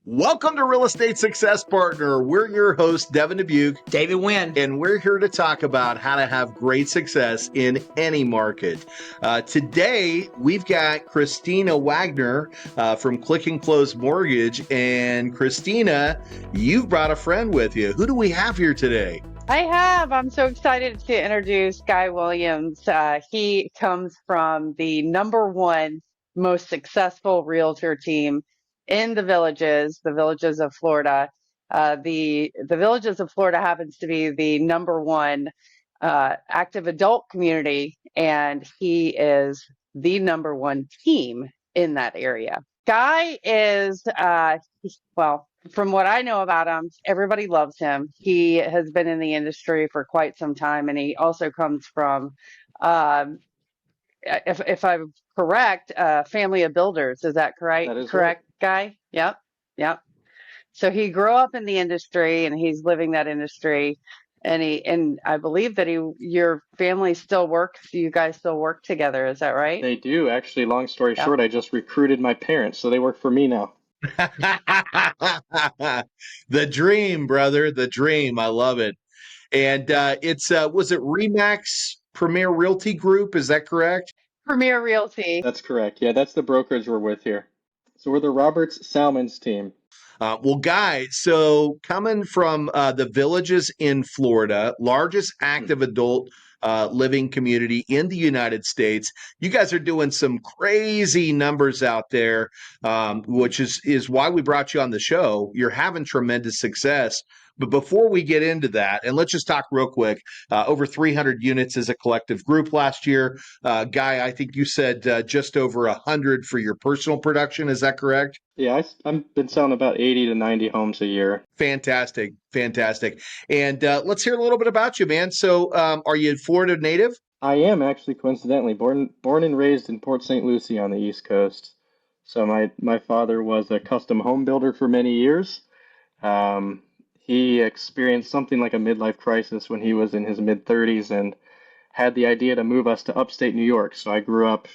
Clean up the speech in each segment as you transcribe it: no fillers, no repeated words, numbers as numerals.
Welcome to Real Estate Success Partner. We're your hosts, Devin Dubuc, David Nguyen, and we're here to talk about how to have great success in any market. Today, we've got Christina Waggoner from Click and Close Mortgage. And Christina, you've brought a friend with you. Who do we have here today? I'm so excited to introduce Guy Williams. He comes from the number one most successful realtor team in the Villages of Florida. The Villages of Florida happens to be the number one active adult community, and he is the number one team in that area. Guy is, from what I know about him, everybody loves him. He has been in the industry for quite some time, and he also comes from, if I'm correct, family of builders. Is that correct? That is correct, Guy? Yep. So he grew up in the industry, and he's living that industry. And I believe that your family still works. You guys still work together. Is that right? They do. Actually, long story short, I just recruited my parents, so they work for me now. The dream, brother, the dream. I love it. And was it Remax Premier Realty Group? Is that correct? Premier Realty. That's correct. Yeah, that's the brokerage we're with here. So we're the Roberts Salmons team. Well, Guy, so coming from the Villages in Florida, largest active adult living community in the United States, you guys are doing some crazy numbers out there, which is why we brought you on the show. You're having tremendous success. But before we get into that, and let's just talk real quick, over 300 units as a collective group last year. Guy, I think you said just over 100 for your personal production. Is that correct? Yeah, I've been selling about 80 to 90 homes a year. Fantastic. And let's hear a little bit about you, man. So are you a Florida native? I am actually, coincidentally, born and raised in Port St. Lucie on the East Coast. So my father was a custom home builder for many years. He experienced something like a midlife crisis when he was in his mid-30s and had the idea to move us to upstate New York. So I grew up,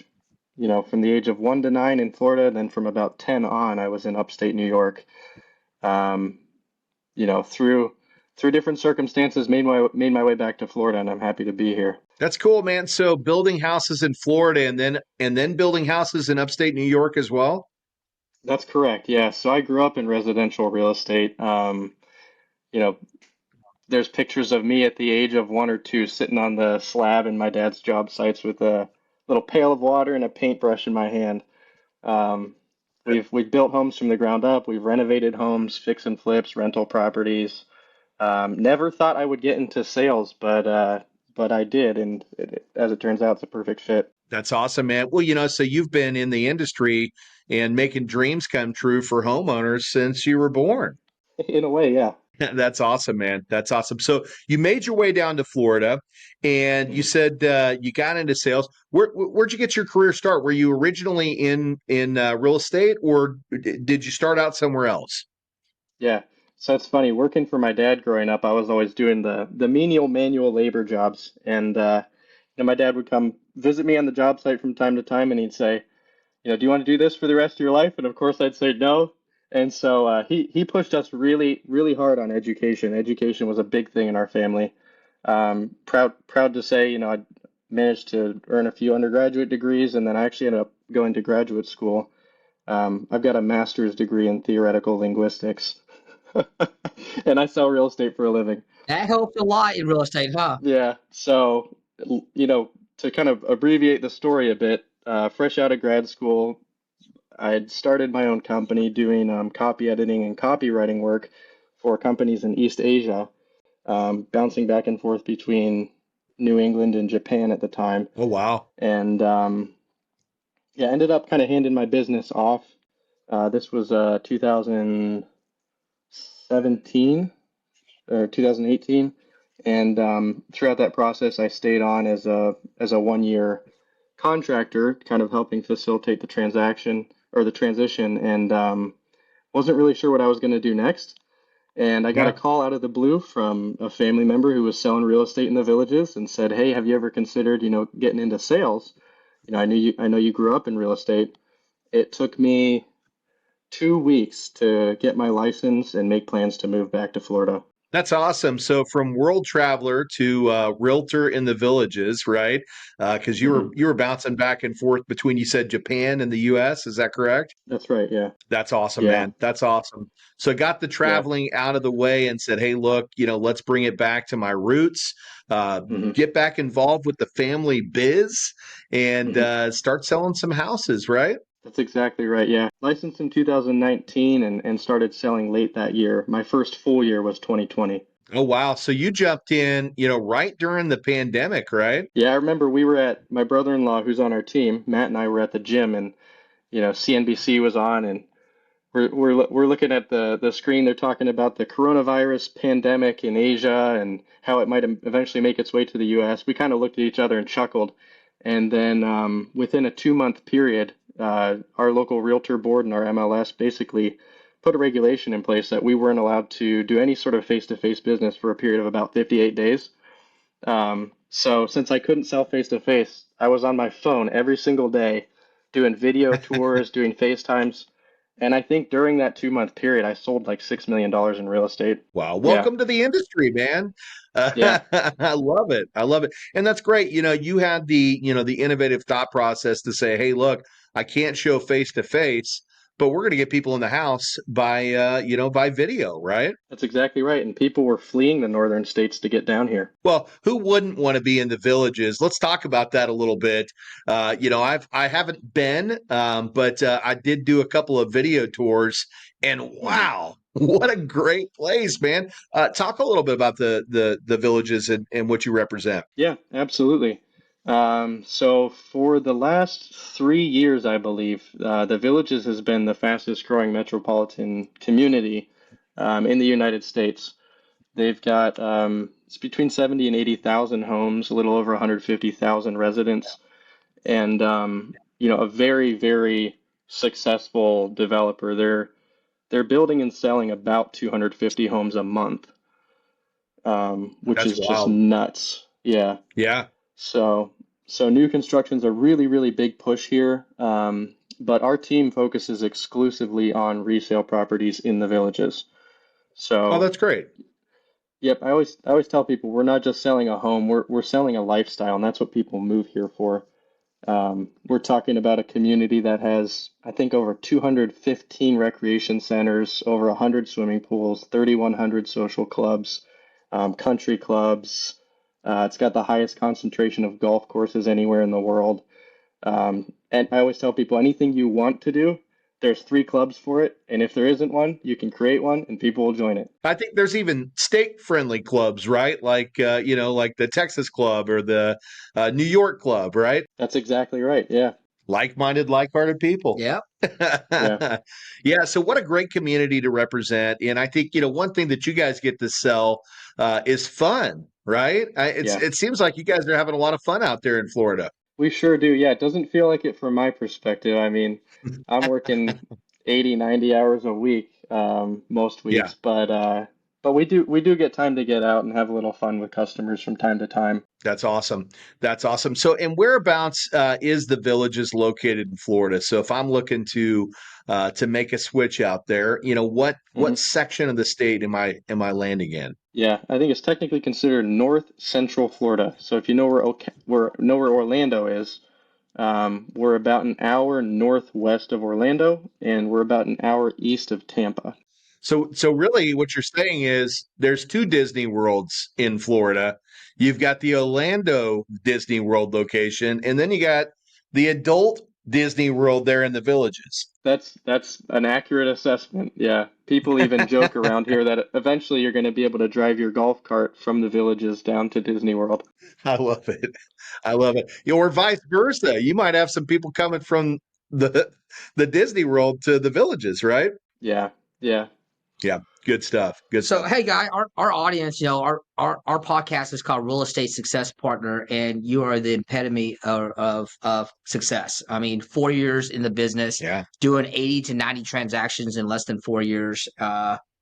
from the age of 1 to 9 in Florida, and then from about 10 on, I was in upstate New York. Through different circumstances, made my way back to Florida, and I'm happy to be here. That's cool, man. So building houses in Florida and then building houses in upstate New York as well? That's correct. Yeah. So I grew up in residential real estate. There's pictures of me at the age of 1 or 2 sitting on the slab in my dad's job sites with a little pail of water and a paintbrush in my hand. We've built homes from the ground up. We've renovated homes, fix and flips, rental properties. Never thought I would get into sales, but I did, and as it turns out, it's a perfect fit. That's awesome, man. Well, so you've been in the industry and making dreams come true for homeowners since you were born. In a way, yeah. That's awesome, man. That's awesome. So you made your way down to Florida, and you said you got into sales. Where'd you get your career start? Were you originally in real estate, or did you start out somewhere else? Yeah. So it's funny, working for my dad growing up, I was always doing the menial manual labor jobs. And my dad would come visit me on the job site from time to time, and he'd say, do you want to do this for the rest of your life? And of course I'd say no. And so he pushed us really, really hard on education. Education was a big thing in our family. Proud to say, I managed to earn a few undergraduate degrees, and then I actually ended up going to graduate school. I've got a master's degree in theoretical linguistics, and I sell real estate for a living. That helped a lot in real estate, huh? Yeah. So, to kind of abbreviate the story a bit, fresh out of grad school, I had started my own company doing copy editing and copywriting work for companies in East Asia, bouncing back and forth between New England and Japan at the time. Oh, wow. And ended up kind of handing my business off. This was 2017 or 2018. And throughout that process, I stayed on as a 1-year contractor, kind of helping facilitate the transition, and wasn't really sure what I was going to do next. And I got a call out of the blue from a family member who was selling real estate in the Villages and said, "Hey, have you ever considered, getting into sales? I know you grew up in real estate." It took me 2 weeks to get my license and make plans to move back to Florida. That's awesome. So from world traveler to realtor in the villages, right? Because you were bouncing back and forth between, you said, Japan and the U.S. Is that correct? That's right. Yeah. That's awesome, Yeah. man. That's awesome. So got the Yeah. traveling out of the way and said, hey, look, let's bring it back to my roots. Get back involved with the family biz and start selling some houses, right? That's exactly right. Yeah. Licensed in 2019 and started selling late that year. My first full year was 2020. Oh, wow. So you jumped in, right during the pandemic, right? Yeah. I remember we were at my brother-in-law who's on our team, Matt and I were at the gym, and, CNBC was on, and we're looking at the screen. They're talking about the coronavirus pandemic in Asia and how it might eventually make its way to the U.S. We kind of looked at each other and chuckled. And then within a 2-month period, our local realtor board and our MLS basically put a regulation in place that we weren't allowed to do any sort of face-to-face business for a period of about 58 days. So since I couldn't sell face-to-face, I was on my phone every single day doing video tours, doing FaceTimes. And I think during that 2-month period, I sold like $6 million in real estate. Wow. Yeah. Welcome to the industry, man. Yeah. I love it. I love it. And that's great. You had the innovative thought process to say, hey, look, I can't show face to face, but we're going to get people in the house by video, right? That's exactly right. And people were fleeing the northern states to get down here. Well, who wouldn't want to be in the villages? Let's talk about that a little bit. I haven't been, but I did do a couple of video tours, and wow, what a great place, man! Talk a little bit about the villages and what you represent. Yeah, absolutely. So for the last 3 years, I believe, the Villages has been the fastest growing metropolitan community in the United States. They've got it's between 70 and 80,000 homes, a little over 150,000 residents, and a very, very successful developer. They're building and selling about 250 homes a month, which That's is just wild. nuts. Yeah. Yeah. So new construction's a really, really big push here. But our team focuses exclusively on resale properties in the Villages. Oh, So, that's great. yep, I always tell people we're not just selling a home, we're selling a lifestyle, and that's what people move here for. We're talking about a community that has, I think, over 215 recreation centers, over 100 swimming pools, 3,100 social clubs, country clubs. It's got the highest concentration of golf courses anywhere in the world. And I always tell people anything you want to do, there's 3 clubs for it. And if there isn't one, you can create one and people will join it. I think there's even state-friendly clubs, right? Like like the Texas Club or the New York Club, right? That's exactly right. Yeah. Like-minded, like-hearted people. Yeah. Yeah. Yeah. So what a great community to represent. And I think, one thing that you guys get to sell is fun, right? Yeah. It seems like you guys are having a lot of fun out there in Florida. We sure do. Yeah. It doesn't feel like it from my perspective. I mean, I'm working 80, 90 hours a week, most Yeah. weeks, but we do get time to get out and have a little fun with customers from time to time. That's awesome. That's awesome. So, and whereabouts is the Villages located in Florida? So, if I'm looking to make a switch out there, what Mhm. section of the state am I landing in? Yeah, I think it's technically considered North Central Florida. So if you know where Orlando is, we're about an hour northwest of Orlando, and we're about an hour east of Tampa. So really, what you're saying is there's 2 Disney Worlds in Florida. You've got the Orlando Disney World location, and then you got the adult Disney World there in the Villages. That's an accurate assessment. Yeah, people even joke around here that eventually you're going to be able to drive your golf cart from the Villages down to Disney World. I love it. I love it. Or vice versa. You might have some people coming from the Disney World to the Villages, right? Yeah, yeah. Yeah, good stuff. Good So, stuff. hey, guy, our audience, our podcast is called Real Estate Success Partner, and you are the epitome of success. I mean, 4 years in the business, Yeah. doing 80 to 90 transactions in less than 4 years.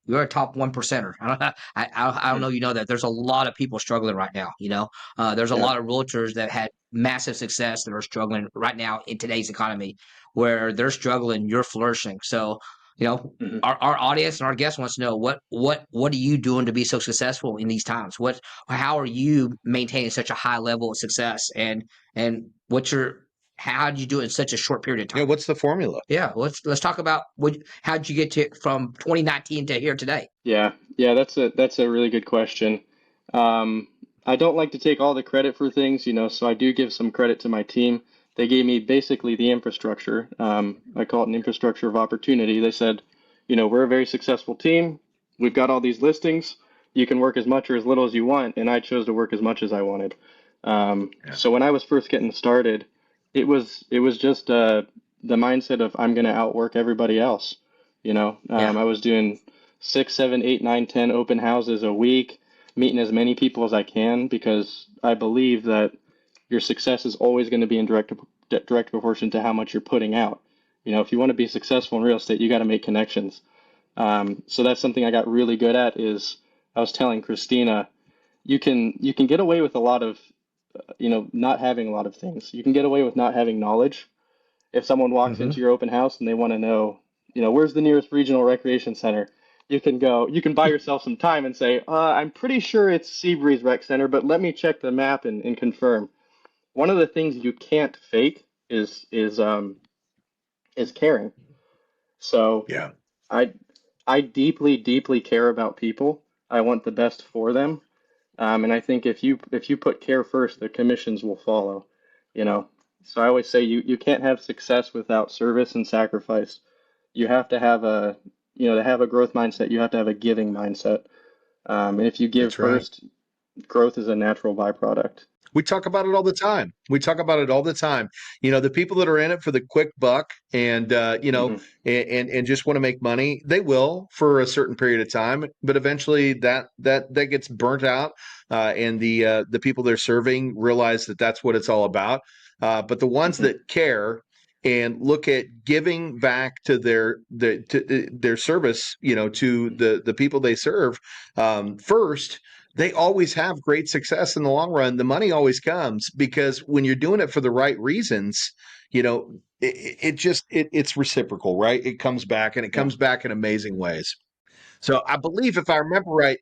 You're a top 1%er. I don't know. You know that there's a lot of people struggling right now. There's a Yeah. lot of realtors that had massive success that are struggling right now in today's economy, where they're struggling. You're flourishing. So, our audience and our guests wants to know what are you doing to be so successful in these times? How are you maintaining such a high level of success, and how did you do it in such a short period of time? Yeah, what's the formula? Yeah, let's talk about how'd you get to from 2019 to here today? Yeah, that's a really good question. I don't like to take all the credit for things, so I do give some credit to my team. They gave me basically the infrastructure. I call it an infrastructure of opportunity. They said, we're a very successful team. We've got all these listings. You can work as much or as little as you want, and I chose to work as much as I wanted. So when I was first getting started, it was just the mindset of I'm going to outwork everybody else. I was doing 6, 7, 8, 9, 10 open houses a week, meeting as many people as I can, because I believe that your success is always going to be in direct proportion to how much you're putting out. If you want to be successful in real estate, you got to make connections. So that's something I got really good at. Is I was telling Christina, you can get away with a lot of, not having a lot of things. You can get away with not having knowledge. If someone walks into your open house and they want to know, where's the nearest regional recreation center, you can buy yourself some time and say, I'm pretty sure it's Seabreeze Rec Center, but let me check the map and confirm. One of the things you can't fake is caring. So Yeah. I deeply, deeply care about people. I want the best for them. And I think if you put care first, the commissions will follow, So I always say you can't have success without service and sacrifice. You have to have to have a growth mindset, you have to have a giving mindset. And if you give first, growth is a natural byproduct. We talk about it all the time. The people that are in it for the quick buck and, and just want to make money, they will for a certain period of time, but eventually that gets burnt out. And the people they're serving realize that that's what it's all about. But the ones that care and look at giving back to their service, to the people they serve first, they always have great success in the long run. The money always comes because when you're doing it for the right reasons, it's reciprocal, right? It comes back, and it comes back in amazing ways. So I believe, if I remember right,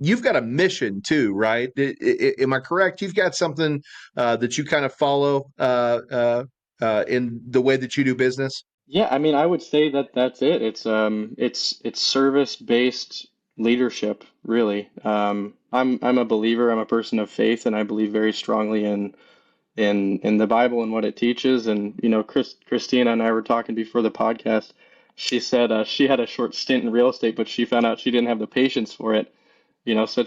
you've got a mission too, right? Am I correct? You've got something that you kind of follow in the way that you do business? Yeah, I mean, I would say that that's it. It's service-based leadership, really. I'm a believer. I'm a person of faith, and I believe very strongly in the Bible and what it teaches. And Christina and I were talking before the podcast. She said she had a short stint in real estate, but she found out she didn't have the patience for it. So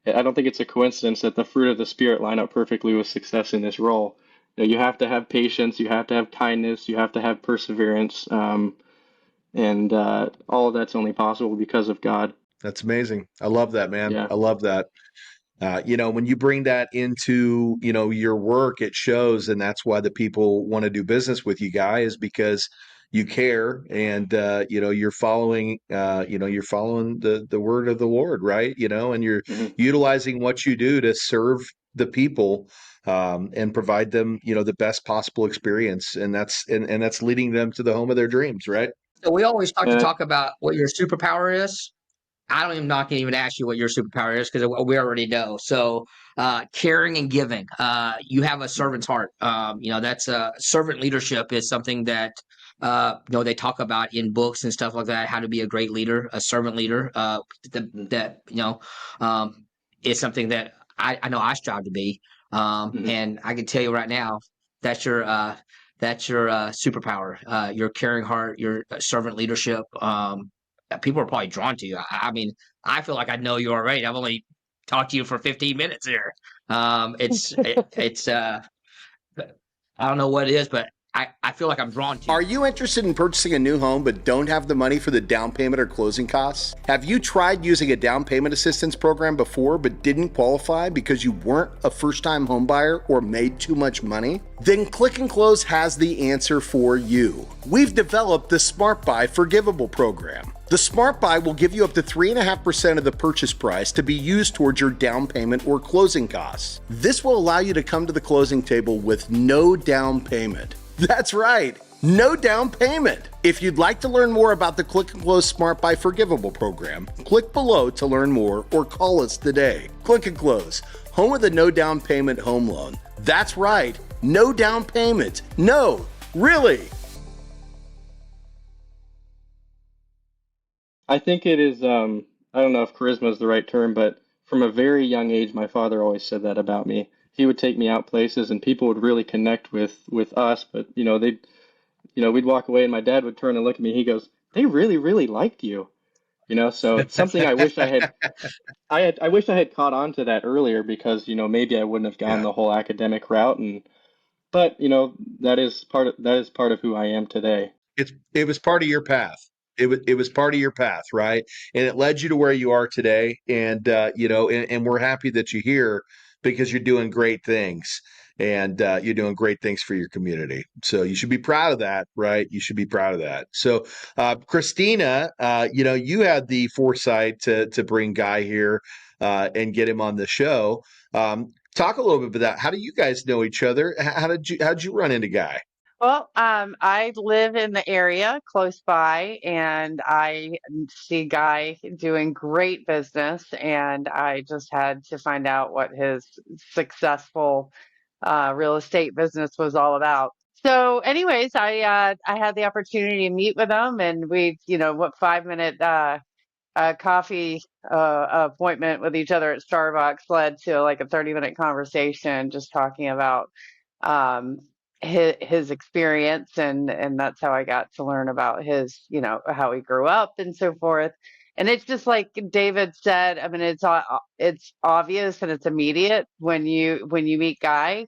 I don't think it's a coincidence that the fruit of the Spirit line up perfectly with success in this role. You have to have patience, you have to have kindness, you have to have perseverance, and all of that's only possible because of God. That's amazing. I love that, man. Yeah. I love that. When you bring that into, your work, it shows, and that's why the people want to do business with you, guys, because you care, and you're following, the word of the Lord, right? And you're utilizing what you do to serve the people and provide them, the best possible experience, and that's leading them to the home of their dreams, right? So we always talk about what your superpower is. I'm not going to even ask you what your superpower is because we already know. So caring and giving. You have a servant's heart. That's servant leadership is something that they talk about in books and stuff like that. How to be a great leader, a servant leader. Is something that I know I strive to be. And I can tell you right now, that's your superpower. Your caring heart, your servant leadership. People are probably drawn to you. I mean, I feel like I know you already. I've only talked to you for 15 minutes here. It's I don't know what it is, but I feel like I'm drawn to you. Are you interested in purchasing a new home but don't have the money for the down payment or closing costs? Have you tried using a down payment assistance program before but didn't qualify because you weren't a first-time home buyer or made too much money? Then Click and Close has the answer for you. We've developed the Smart Buy Forgivable program. The Smart Buy will give you up to 3.5% of the purchase price to be used towards your down payment or closing costs. This will allow you to come to the closing table with no down payment. That's right. no down payment. If you'd like to learn more about the Click and Close Smart Buy Forgivable program, click below to learn more or call us today. Click and Close, home of the no down payment home loan. That's right, no down payment. No, really. I think it is, I don't know if charisma is the right term, but from a very young age, my father always said that about me. He would take me out places and people would really connect with us, but we'd walk away and my dad would turn and look at me. He goes, "They really, really liked you." So it's something I wish I wish I had caught on to that earlier because, maybe I wouldn't have gone Yeah. the whole academic route but that is part of who I am today. It was part of your path. It was part of your path, right? And it led you to where you are today. And and we're happy that you're here because you're doing great things. And you're doing great things for your community. So you should be proud of that, right? You should be proud of that. So Christina, you had the foresight to bring Guy here and get him on the show. Talk a little bit about that. How do you guys know each other? How'd you run into Guy? Well, I live in the area close by, and I see Guy doing great business, and I just had to find out what his successful real estate business was all about. So, anyways, I had the opportunity to meet with him, and we, what 5 minute coffee appointment with each other at Starbucks led to like a 30-minute conversation just talking about um, his experience, and that's how I got to learn about his, how he grew up and so forth. And it's just like David said. I mean, it's obvious and it's immediate when you meet Guy.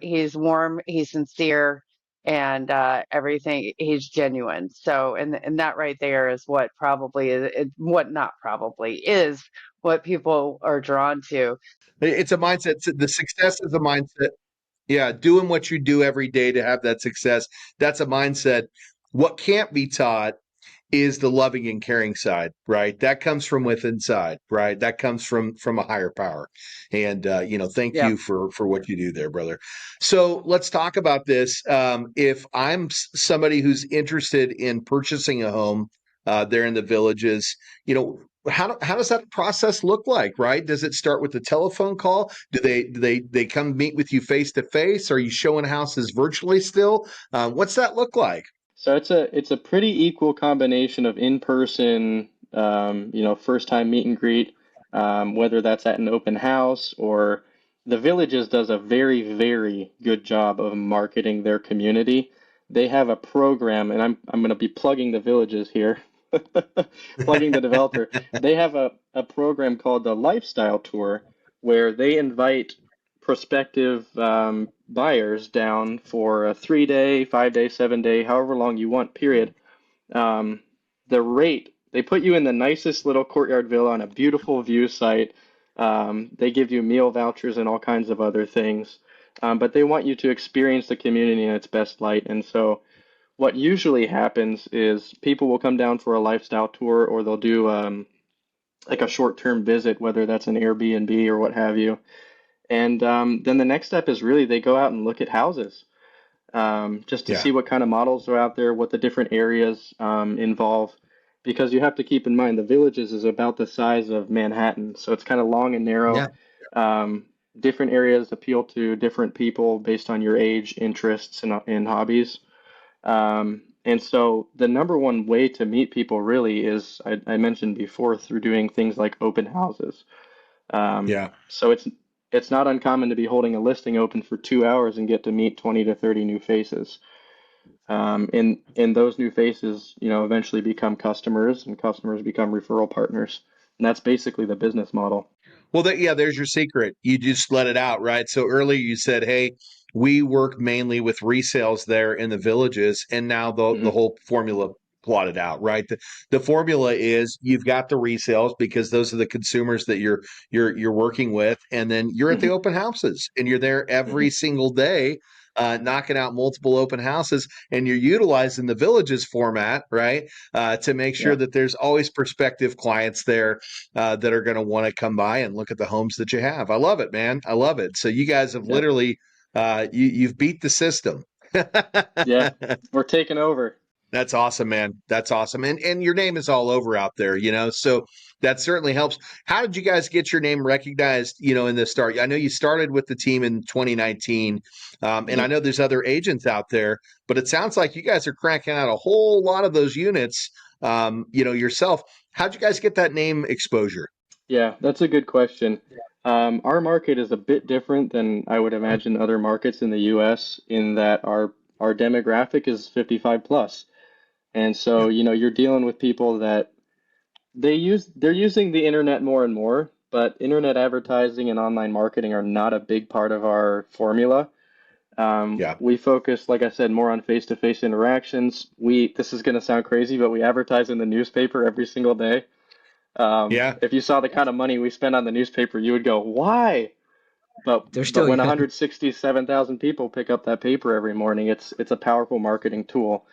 He's warm, he's sincere, and everything. He's genuine. So, and that right there is what probably what not probably is what people are drawn to. It's a mindset. The success is a mindset. Yeah, doing what you do every day to have that success. That's a mindset. What can't be taught is the loving and caring side, right? That comes from within inside, right? That comes from a higher power. And thank Yeah. you for what you do there, brother. So let's talk about this. If I'm somebody who's interested in purchasing a home there in the villages, how does that process look like, right? Does it start with the telephone call? Do they come meet with you face to face? Are you showing houses virtually still? What's that look like? So it's a pretty equal combination of in-person, first time meet and greet, whether that's at an open house or the Villages does a very, very good job of marketing their community. They have a program, and I'm going to be plugging the Villages here, plugging the developer. They have a program called the Lifestyle Tour where they invite prospective buyers down for a 3 day, 5 day, 7 day, however long you want, period. Um, the rate, they put you in the nicest little courtyard villa on a beautiful view site. They give you meal vouchers and all kinds of other things. But they want you to experience the community in its best light. And so what usually happens is people will come down for a lifestyle tour or they'll do like a short-term visit, whether that's an Airbnb or what have you. And then the next step is really they go out and look at houses just to Yeah. see what kind of models are out there, what the different areas involve. Because you have to keep in mind the Villages is about the size of Manhattan, so it's kind of long and narrow. Yeah. Um, Different areas appeal to different people based on your age, interests, and hobbies. And so the number one way to meet people really is, I mentioned before, through doing things like open houses. Yeah. So it's not uncommon to be holding a listing open for 2 hours and get to meet 20 to 30 new faces. And those new faces, eventually become customers, and customers become referral partners. And that's basically the business model. Well, there's your secret. You just let it out, right? So earlier you said, "Hey, we work mainly with resales there in the villages," and now the Hmm. whole formula plotted out, right? The formula is you've got the resales because those are the consumers that you're working with, and then you're at the Hmm. open houses and you're there Hmm. every single day. Knocking out multiple open houses, and you're utilizing the villages format, right, to make sure Yeah. that there's always prospective clients there that are going to want to come by and look at the homes that you have. I love it, man. I love it. So you guys have Yep. literally you've beat the system. Yeah, we're taking over. That's awesome, man. That's awesome. And your name is all over out there, so that certainly helps. How did you guys get your name recognized, in the start? I know you started with the team in 2019, and I know there's other agents out there, but it sounds like you guys are cranking out a whole lot of those units, yourself. How'd you guys get that name exposure? Yeah, that's a good question. Our market is a bit different than I would imagine other markets in the US in that our demographic is 55 plus. And so, Yeah. you're dealing with people that they're using the internet more and more, but internet advertising and online marketing are not a big part of our formula. Yeah. We focus, like I said, more on face-to-face interactions. This is going to sound crazy, but we advertise in the newspaper every single day. Yeah. If you saw the kind of money we spend on the newspaper, you would go, why? They're But still when 167,000 people pick up that paper every morning, it's a powerful marketing tool.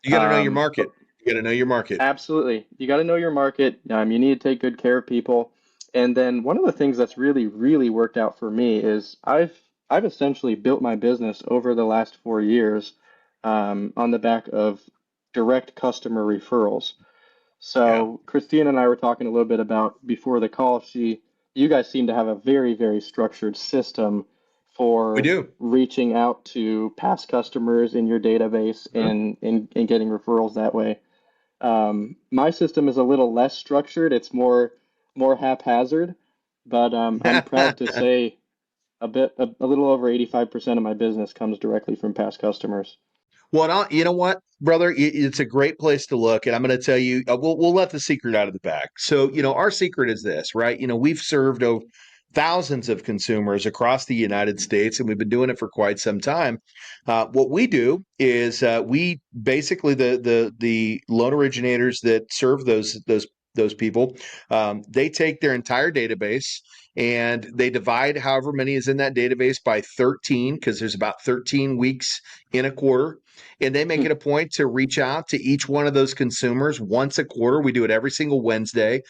You got to know your But market. You got to know your market. absolutely, you got to know your market. You need to take good care of people. And then one of the things that's really, really worked out for me is I've essentially built my business over the last 4 years on the back of direct customer referrals. Yeah. So Christina and I were talking a little bit about before the call. You guys seem to have a very, very structured system We for do. reaching out to past customers in your database and getting referrals that way. My system is a little less structured. It's more haphazard, but I'm proud to say a little over 85% of my business comes directly from past customers. Well, you know what, brother? It's a great place to look, and I'm going to tell you. We'll let the secret out of the bag. So, our secret is this, right? We've served over thousands of consumers across the United States, and we've been doing it for quite some time. What we do is we basically the loan originators that serve those people, they take their entire database and they divide however many is in that database by 13 because there's about 13 weeks in a quarter, and they make Hmm, it a point to reach out to each one of those consumers once a quarter. We do it every single Wednesday.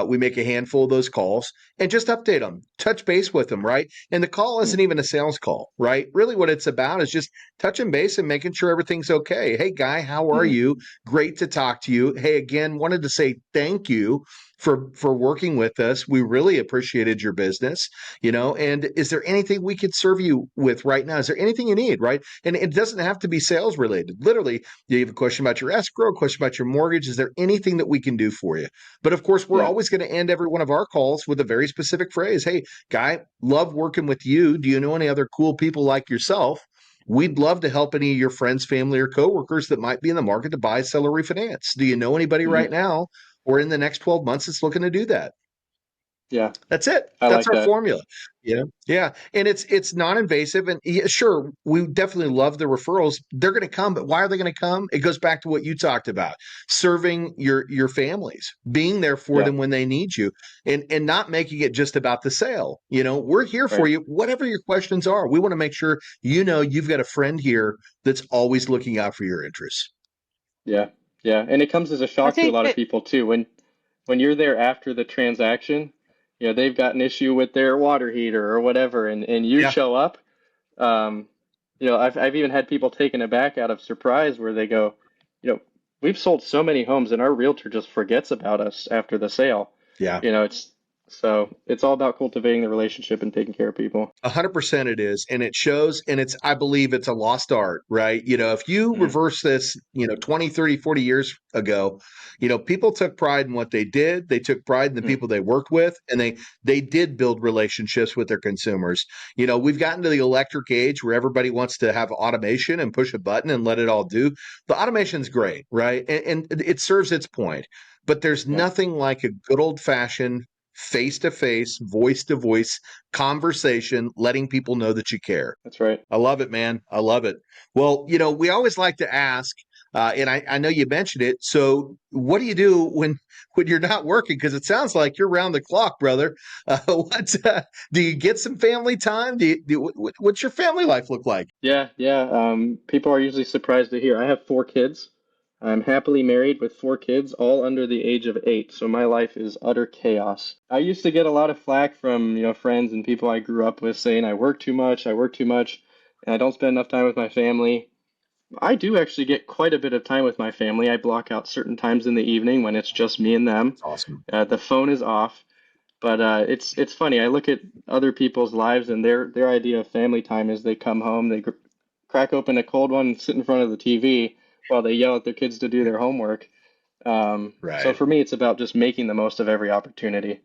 We make a handful of those calls and just update them, touch base with them, right? And the call hmm, isn't even a sales call, right? Really, what it's about is just touching base and making sure everything's okay. Hey, guy, how are hmm, you? Great to talk to you. Hey, again, wanted to say thank you for working with us. We really appreciated your business, and is there anything we could serve you with right now? Is there anything you need, right? And it doesn't have to be sales related. Literally, you have a question about your escrow, a question about your mortgage. Is there anything that we can do for you? But of course, we're yeah, always going to end every one of our calls with a very specific phrase. Hey, guy, love working with you. Do you know any other cool people like yourself? We'd love to help any of your friends, family, or coworkers that might be in the market to buy, sell, or refinance. Do you know anybody hmm, right now or in the next 12 months that's looking to do that? yeah, That's it. I That's like our that. formula. Yeah, and it's non-invasive, and yeah, sure, we definitely love the referrals. They're going to come, but why are they going to come? It goes back to what you talked about: serving your families, being there for Yeah, them when they need you, and not making it just about the sale. We're here for right. you, whatever your questions are. We want to make sure you've got a friend here that's always looking out for your interests. Yeah, yeah, and it comes as a I shock to a think lot of that people too. When you're there after the transaction, they've got an issue with their water heater or whatever, and you Yeah. show up. Um, I've even had people taken aback out of surprise where they go, you know, we've sold so many homes and our realtor just forgets about us after the sale. Yeah. It's all about cultivating the relationship and taking care of people. 100% it is, and it shows, and I believe it's a lost art, right? If you Mm, reverse this, 20, 30, 40 years ago, people took pride in what they did. They took pride in the mm, people they worked with, and they did build relationships with their consumers. We've gotten to the electric age where everybody wants to have automation and push a button and let it all do. The automation's great, right? And it serves its point, but there's yeah, nothing like a good old fashioned face to face, voice to voice conversation, letting people know that you care. that's right. I love it, man. I love it. Well, we always like to ask, and I know you mentioned it. So, what do you do when you're not working? Because it sounds like you're round the clock, brother. Do you get some family time? What's your family life look like? Yeah, yeah. People are usually surprised to hear I have 4 kids. I'm happily married with 4 kids, all under the age of 8. So my life is utter chaos. I used to get a lot of flack from, friends and people I grew up with saying I work too much, and I don't spend enough time with my family. I do actually get quite a bit of time with my family. I block out certain times in the evening when it's just me and them. It's awesome. The phone is off, but it's funny. I look at other people's lives, and their idea of family time is they come home, they crack open a cold one, and sit in front of the TV while they yell at their kids to do their homework. So Right. for me, it's about just making the most of every opportunity.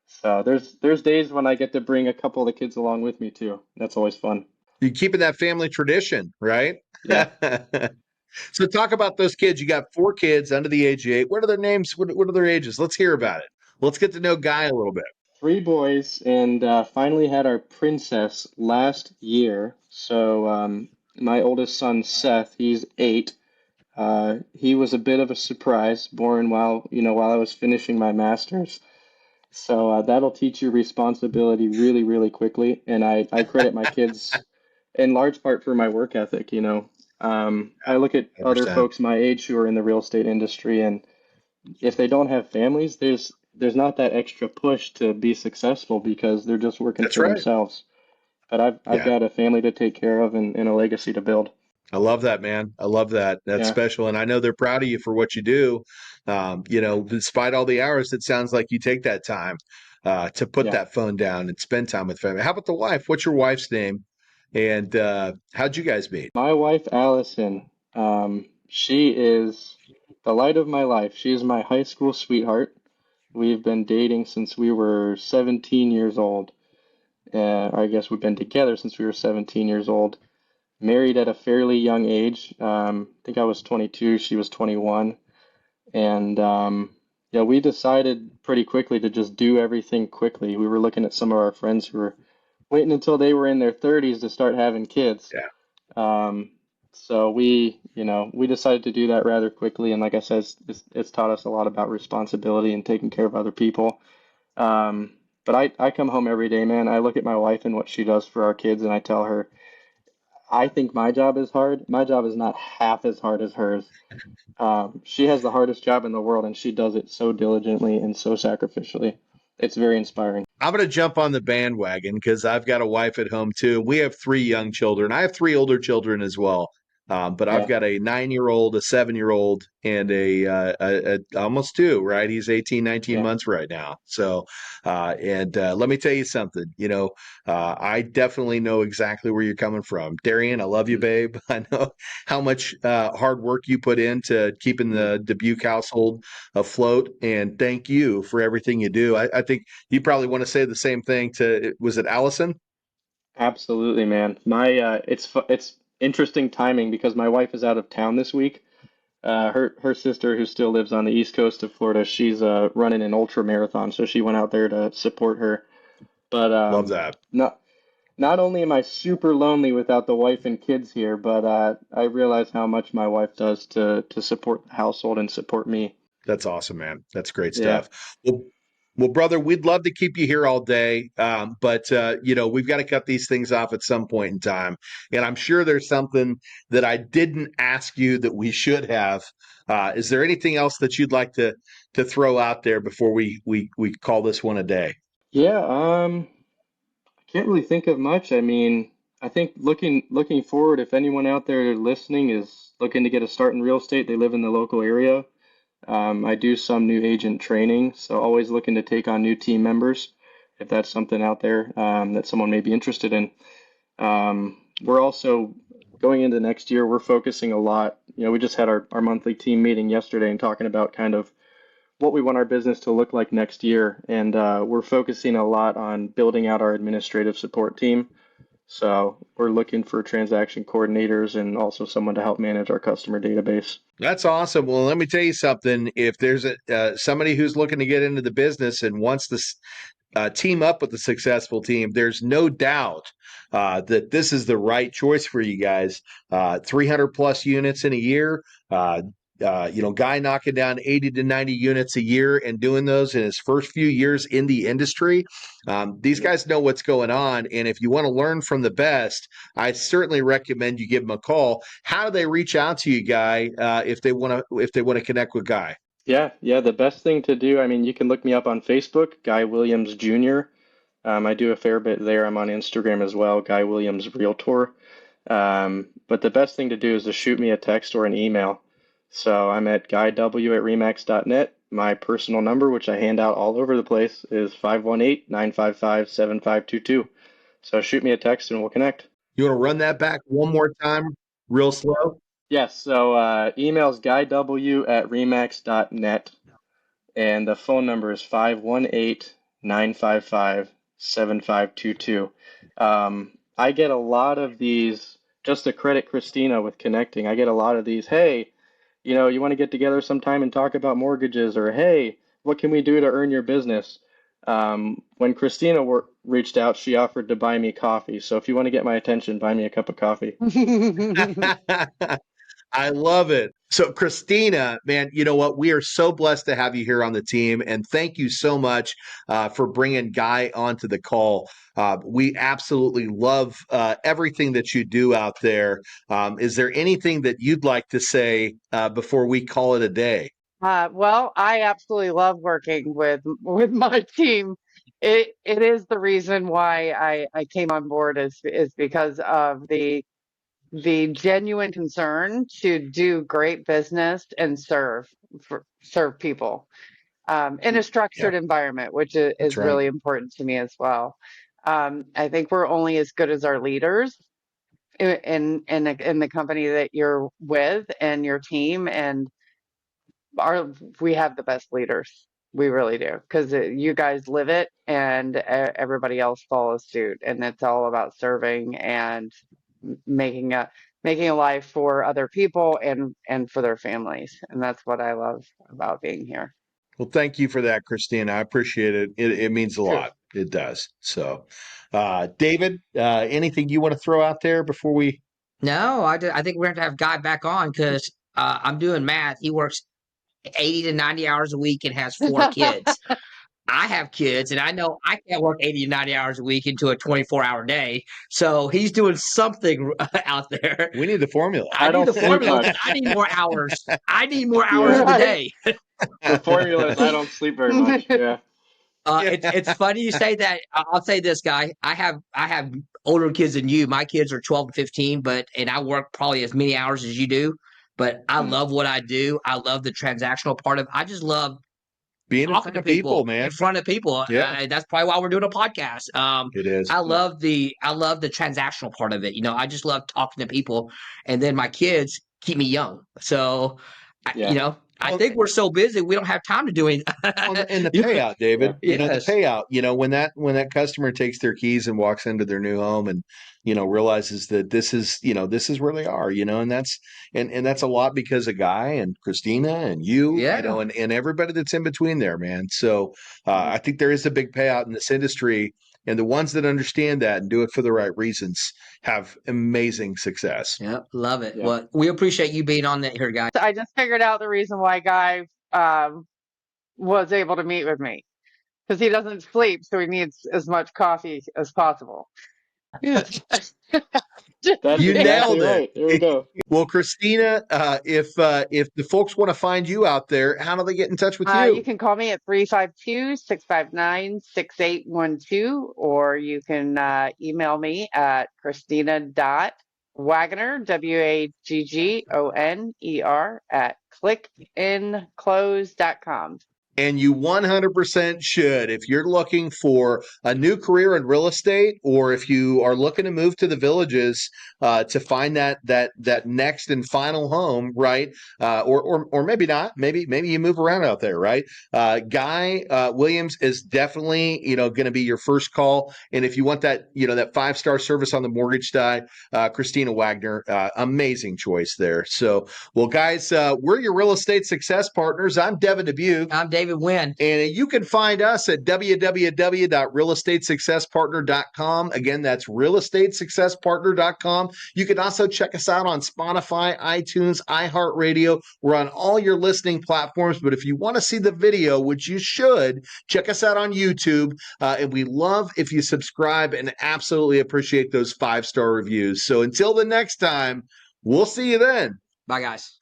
So there's days when I get to bring a couple of the kids along with me too. That's always fun. You're keeping that family tradition, right? Yeah, So talk about those kids. You got 4 kids under the age of 8. What are their names? What are their ages? Let's hear about it. Let's get to know Guy a little bit. 3 boys, and finally had our princess last year. So my oldest son Seth, he's 8. He was a bit of a surprise, born while I was finishing my master's. So that'll teach you responsibility really, really quickly. And I credit my kids in large part for my work ethic. I look at other 100%. folks my age who are in the real estate industry, and if they don't have families, there's not that extra push to be successful because they're just working That's for right. themselves. But I've Yeah. got a family to take care of and a legacy to build. I love that, man. I love that. That's Yeah, special. And I know they're proud of you for what you do. Despite all the hours, it sounds like you take that time to put yeah. that phone down and spend time with family. How about the wife? What's your wife's name? And how'd you guys meet? My wife, Allison, she is the light of my life. She is my high school sweetheart. We've been dating since we were 17 years old. I guess we've been together since we were 17 years old. Married at a fairly young age. I think I was 22, she was 21. And yeah, we decided pretty quickly to just do everything quickly. We were looking at some of our friends who were waiting until they were in their 30s to start having kids. Yeah, Um, so we decided to do that rather quickly, and like I said, it's taught us a lot about responsibility and taking care of other people. Um, but I come home every day, man. I look at my wife and what she does for our kids, and I tell her, I think my job is hard. My job is not half as hard as hers. She has the hardest job in the world, and she does it so diligently and so sacrificially. It's very inspiring. I'm going to jump on the bandwagon because I've got a wife at home too. We have 3 young children. I have 3 older children as well. But I've Yeah, got a 9-year-old, a 7-year-old, and a almost 2, right? He's 18, 19 yeah. months right now. So, let me tell you something, I definitely know exactly where you're coming from. Darian, I love you, Mm, babe. I know how much hard work you put into keeping mm. the Dubuc household afloat. And thank you for everything you do. I think you probably want to say the same thing to, was it Allison? Absolutely, man. It's interesting timing because my wife is out of town this week. Her sister, who still lives on the east coast of Florida, she's running an ultra marathon, so she went out there to support her. But Love that. not only am I super lonely without the wife and kids here, but I realize how much my wife does to support the household and support me. That's awesome, man. That's great Yeah. stuff. Well, brother, we'd love to keep you here all day, but we've got to cut these things off at some point in time. And I'm sure there's something that I didn't ask you that we should have. Is there anything else that you'd like to throw out there before we call this one a day? Yeah, I can't really think of much. I mean, I think looking forward, if anyone out there listening is looking to get a start in real estate, they live in the local area. I do some new agent training, so always looking to take on new team members if that's something out there that someone may be interested in. We're also going into next year, we're focusing a lot. We just had our monthly team meeting yesterday and talking about kind of what we want our business to look like next year. And we're focusing a lot on building out our administrative support team. So we're looking for transaction coordinators and also someone to help manage our customer database. That's awesome. Well, let me tell you something. If there's somebody who's looking to get into the business and wants to team up with a successful team, there's no doubt that this is the right choice for you guys. 300 plus units in a year. Guy knocking down 80 to 90 units a year and doing those in his first few years in the industry. These Yep. guys know what's going on. And if you want to learn from the best, I certainly recommend you give them a call. How do they reach out to you, Guy, if they want to connect with Guy? Yeah. The best thing to do, I mean, you can look me up on Facebook, Guy Williams Jr. I do a fair bit there. I'm on Instagram as well, Guy Williams Realtor. But the best thing to do is to shoot me a text or an email. So I'm at guyw@remax.net. My personal number, which I hand out all over the place, is 518-955-7522. So shoot me a text and we'll connect. You want to run that back one more time, real slow? Yes, so email is guyw@remax.net, and the phone number is 518-955-7522. I get a lot of these, just to credit Christina with connecting, I get a lot of these, hey, you want to get together sometime and talk about mortgages, or hey, what can we do to earn your business? When Christina reached out, she offered to buy me coffee. So if you want to get my attention, buy me a cup of coffee. I love it. So, Christina, man, you know what? We are so blessed to have you here on the team. And thank you so much for bringing Guy onto the call. We absolutely love everything that you do out there. Is there anything that you'd like to say before we call it a day? Well, I absolutely love working with my team. It is the reason why I came on board is because of the genuine concern to do great business and serve people in a structured environment, which That's is right. really important to me as well. I think we're only as good as our leaders in the company that you're with and your team, and we have the best leaders. We really do, because you guys live it, and everybody else follows suit. And it's all about serving and making a life for other people and for their families. And that's what I love about being here. Well, thank you for that, Christina. I appreciate it. It means a lot. It does. So, David, anything you want to throw out there before we? No, I think we're going to have Guy back on because I'm doing math. He works 80 to 90 hours a week and has 4 kids. I have kids, and I know I can't work 80 to 90 hours a week into a 24-hour day. So he's doing something out there. We need the formula. I need the sleep formula much. because I need more hours. I need more hours in the day. The formula is I don't sleep very much. Yeah. It's funny you say that. I'll say this, Guy. I have older kids than you. My kids are 12 and 15, and I work probably as many hours as you do. But I love what I do. I love the transactional part of. I just love Being in talking front to of people, people man. in front of people. Yeah. That's probably why we're doing a podcast. It is. I love the transactional part of it. I just love talking to people, and then my kids keep me young. So, Yeah. I think we're so busy we don't have time to do anything. And the payout, David. Yeah. The Yes. payout. When that customer takes their keys and walks into their new home and realizes that this is where they are. And that's a lot because of Guy and Christina and you. Yeah. And everybody that's in between there, man. So I think there is a big payout in this industry. And the ones that understand that and do it for the right reasons have amazing success. Yeah, love it. Yeah. Well, we appreciate you being on here, guys. I just figured out the reason why Guy was able to meet with me, because he doesn't sleep, so he needs as much coffee as possible. That's You exactly nailed it. right. There we go. Well, Christina, if the folks want to find you out there, how do they get in touch with you? You can call me at 352-659-6812, or you can email me at christina.waggoner, WAGGONER, at clickinclose.com. And you 100% should. If you're looking for a new career in real estate, or if you are looking to move to the Villages to find that next and final home, right? Or maybe not. Maybe you move around out there, right? Guy Williams is definitely going to be your first call. And if you want that that 5-star service on the mortgage side, Christina Waggoner, amazing choice there. So, well, guys, we're your real estate success partners. I'm Devin Dubuc. I'm David Nguyen. And you can find us at www.realestatesuccesspartner.com. Again, that's realestatesuccesspartner.com. You can also check us out on Spotify, iTunes, iHeartRadio. We're on all your listening platforms. But if you want to see the video, which you should, check us out on YouTube. And we love if you subscribe and absolutely appreciate those 5-star reviews. So until the next time, we'll see you then. Bye, guys.